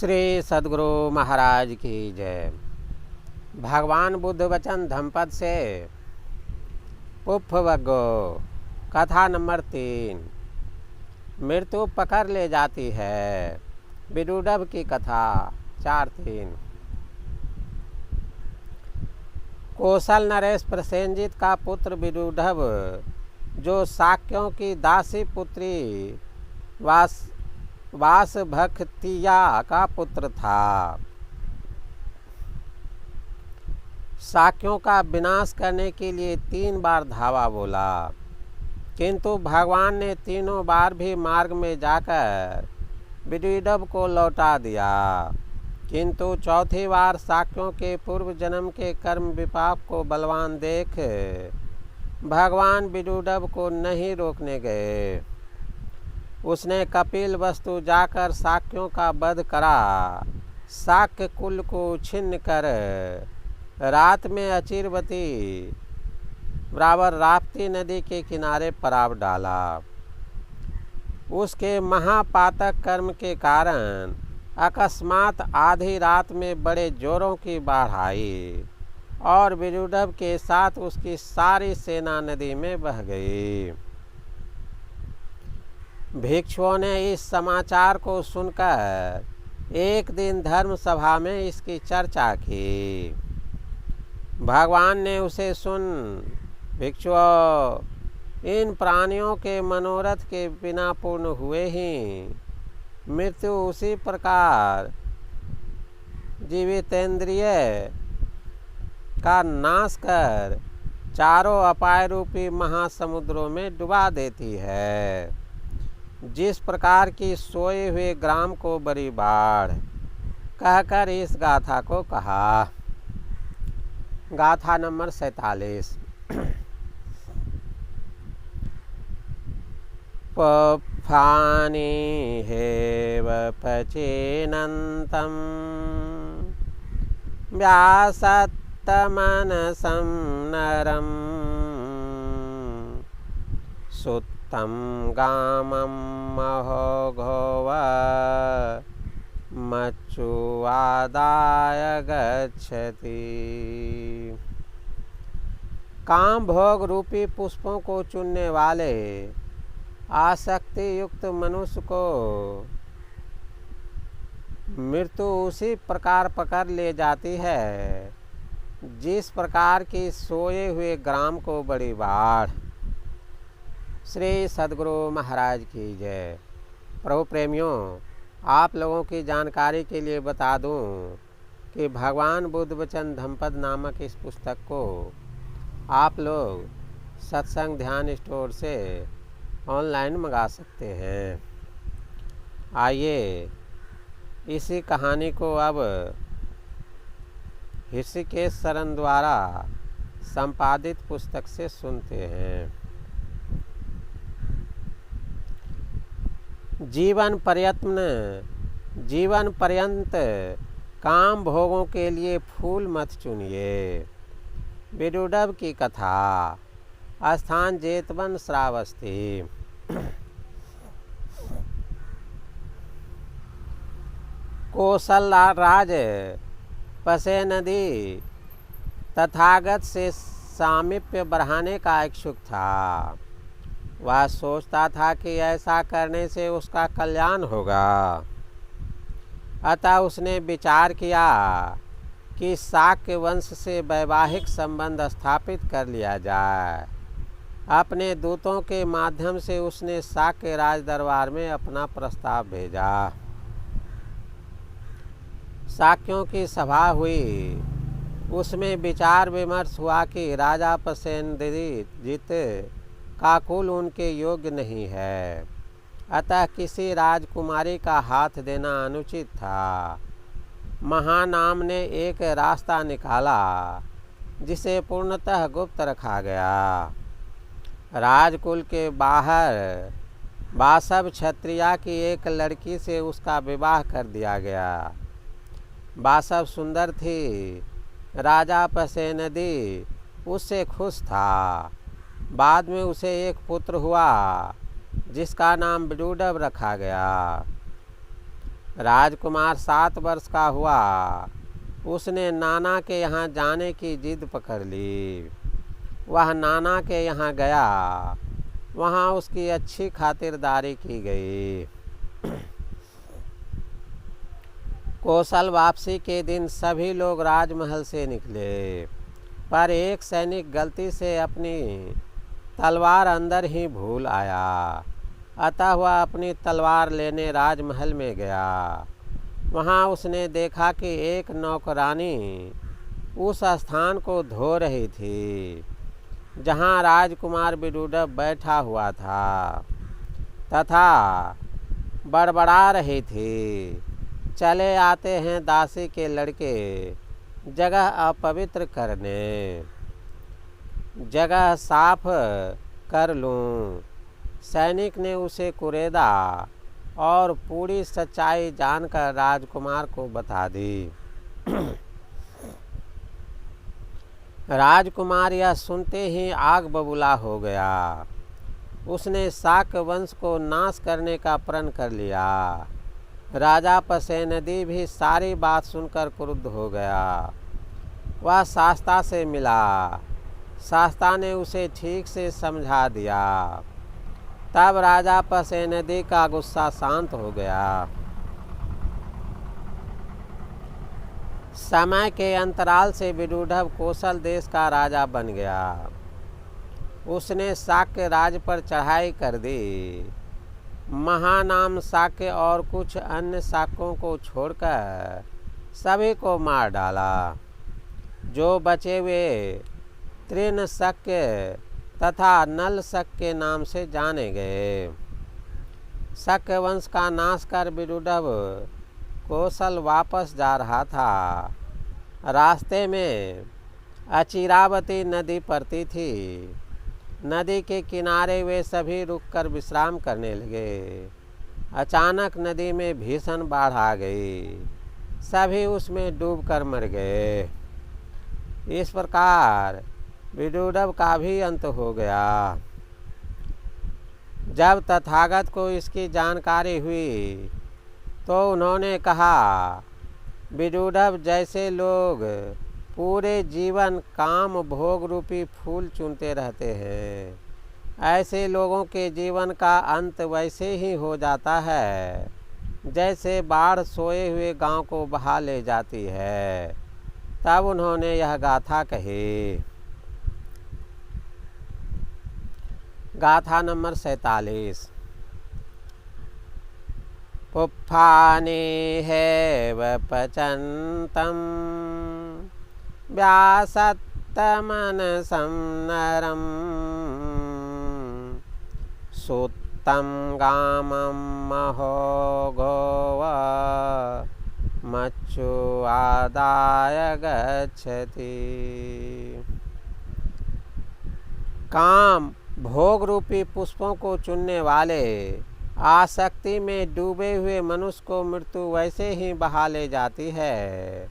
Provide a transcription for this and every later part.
श्री सद्गुरु महाराज की जय। भगवान बुद्ध वचन धम्मपद से पुप्पवग्गो। कथा नंबर 3। मृत्यु पकड़ ले जाती है। विदुडभ की कथा 4:3। कौशल नरेश प्रसेनजित का पुत्र विदुडभ, जो शाक्यों की दासी पुत्री वासभखतिया का पुत्र था, शाक्यों का विनाश करने के लिए 3 बार धावा बोला, किंतु भगवान ने तीनों बार भी मार्ग में जाकर विदुडभ को लौटा दिया। किंतु चौथी बार शाक्यों के पूर्व जन्म के कर्म विपाक को बलवान देख भगवान विदुडभ को नहीं रोकने गए। उसने कपिल वस्तु जाकर शाक्यों का वध करा। शाक्य कुल को छिन्न कर रात में अचिरवती बराबर राप्ती नदी के किनारे पराव डाला। उसके महापातक कर्म के कारण अकस्मात आधी रात में बड़े जोरों की बाढ़ आई और विदुडभ के साथ उसकी सारी सेना नदी में बह गई। भिक्षुओं ने इस समाचार को सुनकर एक दिन धर्म सभा में इसकी चर्चा की। भगवान ने उसे सुन, भिक्षुओं, इन प्राणियों के मनोरथ के बिना पूर्ण हुए ही मृत्यु उसी प्रकार जीवितेंद्रिय का नाश कर चारों अपाय रूपी महासमुद्रों में डुबा देती है, जिस प्रकार की सोए हुए ग्राम को बड़ी बाढ़। कहकर इस गाथा को कहा। गाथा नंबर 47। पफानि हेव पचेनन्तं व्यासत्तमनसं नरम् सुत्तं गामं महोघोव मच्युवादाय गच्छति। काम भोग रूपी पुष्पों को चुनने वाले आसक्ति युक्त मनुष्य को मृत्यु उसी प्रकार पकड़ ले जाती है, जिस प्रकार की सोए हुए ग्राम को बड़ी बाढ़। श्री सद्गुरु महाराज की जय। प्रभु प्रेमियों, आप लोगों की जानकारी के लिए बता दूं कि भगवान बुद्ध वचन धम्मपद नामक इस पुस्तक को आप लोग सत्संग ध्यान स्टोर से ऑनलाइन मंगा सकते हैं। आइए इसी कहानी को अब ऋषिकेश शरण द्वारा संपादित पुस्तक से सुनते हैं। जीवन पर्यंत काम भोगों के लिए फूल मत चुनिए। विदुडभ की कथा। स्थान जेतवन श्रावस्ती। कौशल राज पसे नदी तथागत से सामीप्य बढ़ाने का इच्छुक था। वह सोचता था कि ऐसा करने से उसका कल्याण होगा। अतः उसने विचार किया कि शाक्य वंश से वैवाहिक संबंध स्थापित कर लिया जाए। अपने दूतों के माध्यम से उसने शाक्य राज दरबार में अपना प्रस्ताव भेजा। शाक्यों की सभा हुई। उसमें विचार विमर्श हुआ कि राजा प्रसेनजित का कुल उनके योग्य नहीं है, अतः किसी राजकुमारी का हाथ देना अनुचित था। महानाम ने एक रास्ता निकाला, जिसे पूर्णतः गुप्त रखा गया। राजकुल के बाहर वासव क्षत्रिया की एक लड़की से उसका विवाह कर दिया गया। वासव सुंदर थी। राजा प्रसेनजित उससे खुश था। बाद में उसे एक पुत्र हुआ, जिसका नाम विदुडभ रखा गया। राजकुमार 7 वर्ष का हुआ, उसने नाना के यहाँ जाने की जिद पकड़ ली। वह नाना के यहाँ गया, वहाँ उसकी अच्छी खातिरदारी की गई। कौशल वापसी के दिन सभी लोग राजमहल से निकले, पर एक सैनिक गलती से अपनी तलवार अंदर ही भूल आया। अतः वह अपनी तलवार लेने राजमहल में गया। वहाँ उसने देखा कि एक नौकरानी उस स्थान को धो रही थी जहाँ राजकुमार विदुडब बैठा हुआ था, तथा बड़बड़ा रही थी, चले आते हैं दासी के लड़के जगह अपवित्र करने, जगह साफ कर लूं। सैनिक ने उसे कुरेदा और पूरी सच्चाई जानकर राजकुमार को बता दी। राजकुमार यह सुनते ही आग बबूला हो गया। उसने शाक्य वंश को नाश करने का प्रण कर लिया। राजा पसेनदी भी सारी बात सुनकर क्रुद्ध हो गया। वह शास्ता से मिला। शास्ता ने उसे ठीक से समझा दिया। तब राजा पसेनदी का गुस्सा शांत हो गया। समय के अंतराल से विदुडब कौशल देश का राजा बन गया। उसने शाक्य राज पर चढ़ाई कर दी। महानाम शाक्य और कुछ अन्य शाक्यों को छोड़कर सभी को मार डाला। जो बचे हुए तृण शाक्य तथा नल शाक्य नाम से जाने गए। शाक्य वंश का नाश कर विदुडब कौशल वापस जा रहा था। रास्ते में अचिरावती नदी पड़ती थी। नदी के किनारे वे सभी रुककर विश्राम करने लगे। अचानक नदी में भीषण बाढ़ आ गई। सभी उसमें डूबकर मर गए। इस प्रकार विदुडब का भी अंत हो गया। जब तथागत को इसकी जानकारी हुई तो उन्होंने कहा, विदुडब जैसे लोग पूरे जीवन काम भोग रूपी फूल चुनते रहते हैं, ऐसे लोगों के जीवन का अंत वैसे ही हो जाता है जैसे बाढ़ सोए हुए गांव को बहा ले जाती है। तब उन्होंने यह गाथा कही। गाथा नंबर 47। पुप्फानि हैव पचन्तं व्यासत्तमनसं नरं सुत्तं गामं महो गोव मच्छु आदाय गच्छति। काम भोग रूपी पुष्पों को चुनने वाले आसक्ति में डूबे हुए मनुष्य को मृत्यु वैसे ही बहा ले जाती है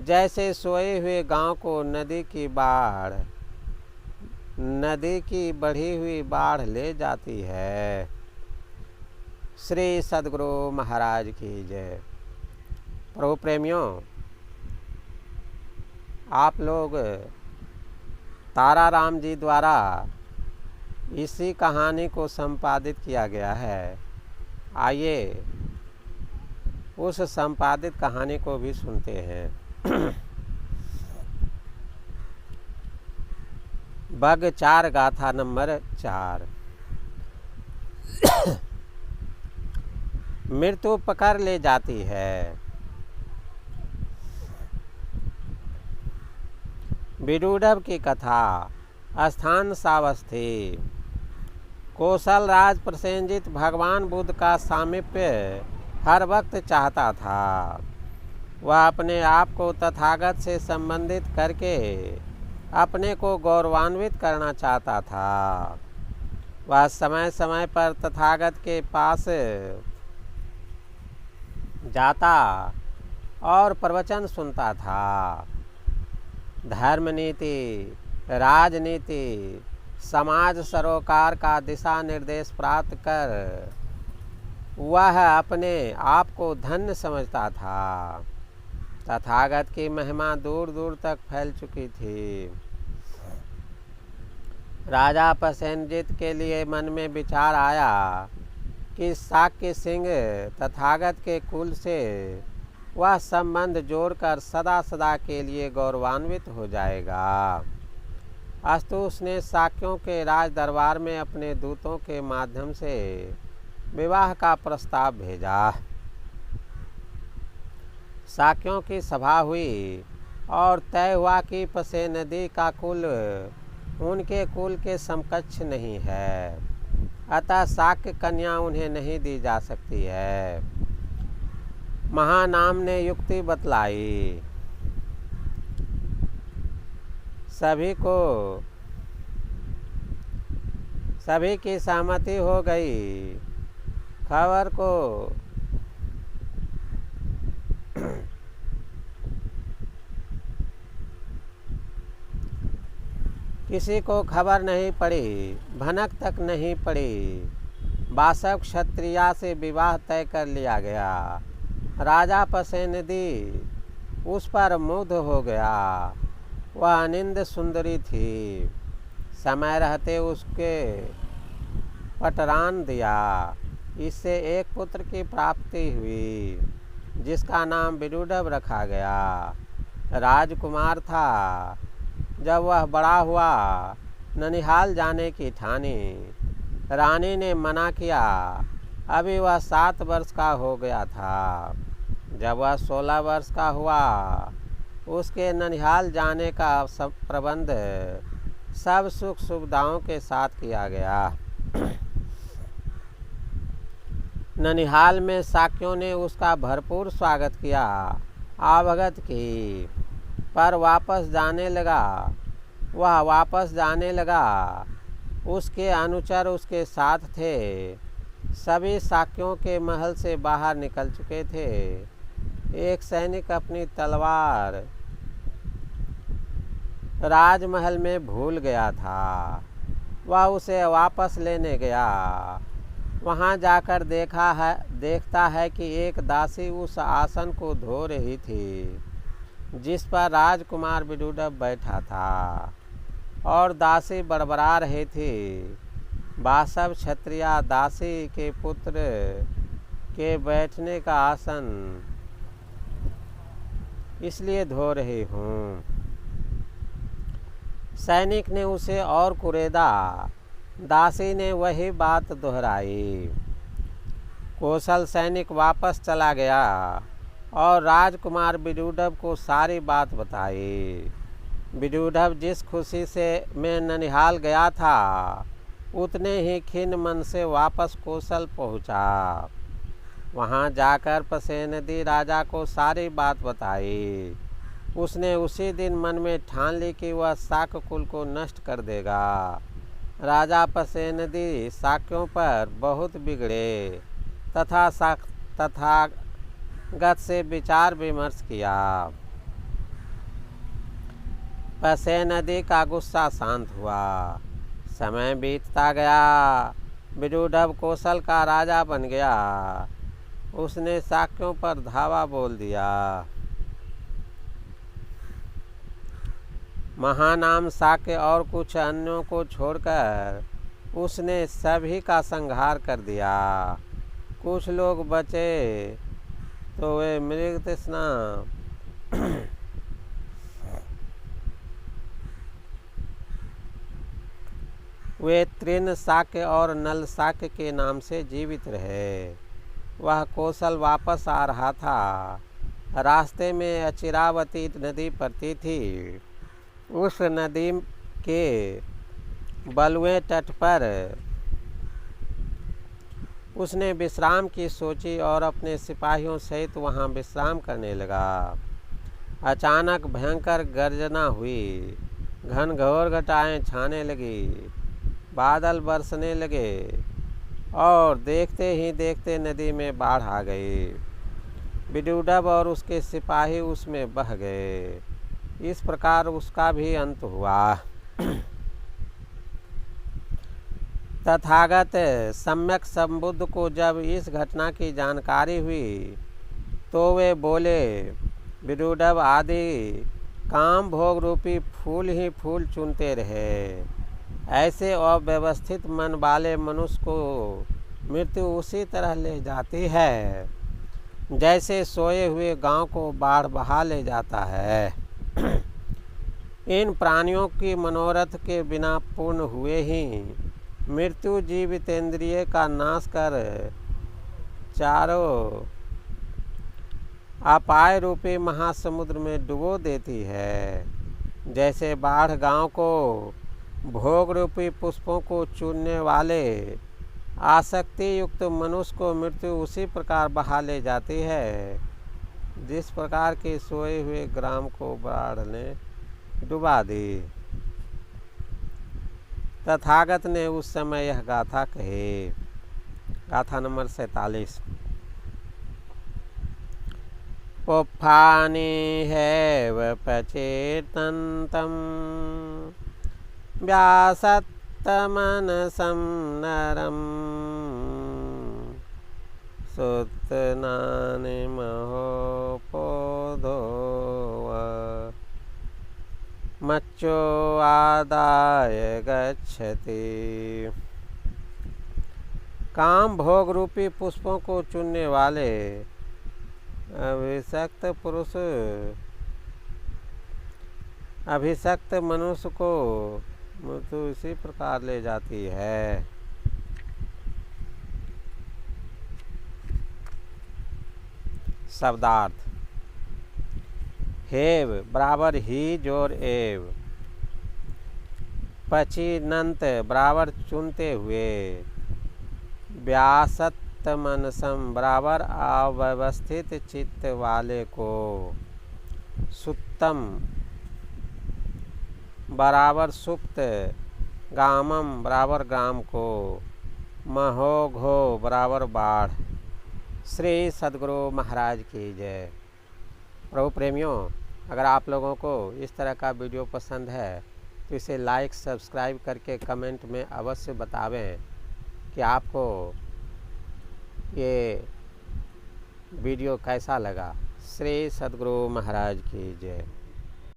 जैसे सोए हुए गांव को नदी की बढ़ी हुई बाढ़ ले जाती है। श्री सद्गुरु महाराज की जय। प्रभु प्रेमियों, आप लोग ताराराम जी द्वारा इसी कहानी को संपादित किया गया है। आइए उस संपादित कहानी को भी सुनते हैं। बग 4 गाथा नंबर 4। मृत्यु पकड़ ले जाती है। विदुडब की कथा। स्थान सावस्थी। कौशल राज प्रसेनजित भगवान बुद्ध का सामीप्य हर वक्त चाहता था। वह अपने आप को तथागत से संबंधित करके अपने को गौरवान्वित करना चाहता था। वह समय समय पर तथागत के पास जाता और प्रवचन सुनता था। धर्म नीति, राजनीति, समाज सरोकार का दिशा निर्देश प्राप्त कर वह अपने आप को धन्य समझता था। तथागत की महिमा दूर दूर तक फैल चुकी थी। राजा प्रसेनजित के लिए मन में विचार आया कि शाक्य सिंह तथागत के कुल से वह संबंध जोड़कर सदा सदा के लिए गौरवान्वित हो जाएगा। अस्तु उसने शाक्यों के राज दरबार में अपने दूतों के माध्यम से विवाह का प्रस्ताव भेजा। शाक्यों की सभा हुई और तय हुआ कि प्रसेनदी का कुल उनके कुल के समकक्ष नहीं है, अतः शाक्य कन्या उन्हें नहीं दी जा सकती है। महानाम ने युक्ति बतलाई। सभी की सहमति हो गई। खबर को किसी को खबर नहीं पड़ी, भनक तक नहीं पड़ी। वासव क्षत्रिया से विवाह तय कर लिया गया। राजा प्रसेनदी उस पर मुग्ध हो गया। वह अनिंद सुंदरी थी। समय रहते उसके पटरान दिया। इससे एक पुत्र की प्राप्ति हुई, जिसका नाम विदुडभ रखा गया। राजकुमार था। जब वह बड़ा हुआ, ननिहाल जाने की ठानी। रानी ने मना किया। अभी वह 7 वर्ष का हो गया था। जब वह 16 वर्ष का हुआ, उसके ननिहाल जाने का सब प्रबंध सब सुख सुविधाओं के साथ किया गया। ननिहाल में शाक्यों ने उसका भरपूर स्वागत किया, आवभगत की। पर वह वापस जाने लगा। उसके अनुचर उसके साथ थे। सभी शाक्यों के महल से बाहर निकल चुके थे। एक सैनिक अपनी तलवार राजमहल में भूल गया था। वह उसे वापस लेने गया। वहां जाकर देखता है कि एक दासी उस आसन को धो रही थी जिस पर राजकुमार विदुडभ बैठा था, और दासी बड़बड़ा रही थी। वासव क्षत्रिया दासी के पुत्र के बैठने का आसन इसलिए धो रही हूँ। सैनिक ने उसे और कुरेदा। दासी ने वही बात दोहराई। कौशल सैनिक वापस चला गया और राजकुमार विदुडभ को सारी बात बताई। विदुडभ जिस खुशी से मैं ननिहाल गया था, उतने ही खिन्न मन से वापस कौशल पहुंचा। वहां जाकर प्रसेनदी राजा को सारी बात बताई। उसने उसी दिन मन में ठान ली कि वह शाक्य कुल को नष्ट कर देगा। राजा प्रसेनदी शाक्यों पर बहुत बिगड़े तथागत से विचार विमर्श किया। प्रसेनदी का गुस्सा शांत हुआ। समय बीतता गया। विदुडभ कौशल का राजा बन गया। उसने शाक्यों पर धावा बोल दिया। महानाम शाक्य और कुछ अन्यों को छोड़कर उसने सभी का संहार कर दिया। कुछ लोग बचे तो वे मृग तृष्णा वे तृण शाक्य और नल शाक्य के नाम से जीवित रहे। वह कौशल वापस आ रहा था। रास्ते में अचिरावती नदी पड़ती थी। उस नदी के बलुए तट पर उसने विश्राम की सोची और अपने सिपाहियों सहित वहां विश्राम करने लगा। अचानक भयंकर गर्जना हुई। घनघोर घटाएं छाने लगी। बादल बरसने लगे और देखते ही देखते नदी में बाढ़ आ गई। विदुडभ और उसके सिपाही उसमें बह गए। इस प्रकार उसका भी अंत हुआ। तथागत सम्यक संबुद्ध को जब इस घटना की जानकारी हुई तो वे बोले, विदुरदभ आदि काम भोग रूपी फूल ही फूल चुनते रहे। ऐसे अव्यवस्थित मन वाले मनुष्य को मृत्यु उसी तरह ले जाती है जैसे सोए हुए गांव को बाढ़ बहा ले जाता है। इन प्राणियों की मनोरथ के बिना पूर्ण हुए ही मृत्यु जीवितेंद्रिय का नाश कर चारों अपाय रूपी महासमुद्र में डुबो देती है। जैसे बाढ़ गांव को भोग रूपी पुष्पों को चुनने वाले आसक्ति युक्त मनुष्य को मृत्यु उसी प्रकार बहा ले जाती है जिस प्रकार के सोए हुए ग्राम को बाढ़ ने डुबा दी। तथागत ने उस समय यह गाथा कही। गाथा नंबर 47। पुफ्फानि हैव प्रचेतन्तं व्यासत्तमनसं नरं सुत्नानि महोपोधो मच्चो आदाय गच्छति। काम भोग रूपी पुष्पों को चुनने वाले अभिषक्त मनुष्य को मृत्यु इसी प्रकार ले जाती है। शब्दार्थ। हेव बराबर ही जोर एव, पचिनंत बराबर चुनते हुए, व्यासत्त मनसम बराबर अव्यवस्थित चित्त वाले को, सुत्तम बराबर सुप्त, गामम बराबर ग्राम को, महोघो बराबर बाढ़। श्री सद्गुरु महाराज की जय। प्रभु प्रेमियों, अगर आप लोगों को इस तरह का वीडियो पसंद है तो इसे लाइक सब्सक्राइब करके कमेंट में अवश्य बतावें कि आपको ये वीडियो कैसा लगा। श्री सद्गुरु महाराज की जय।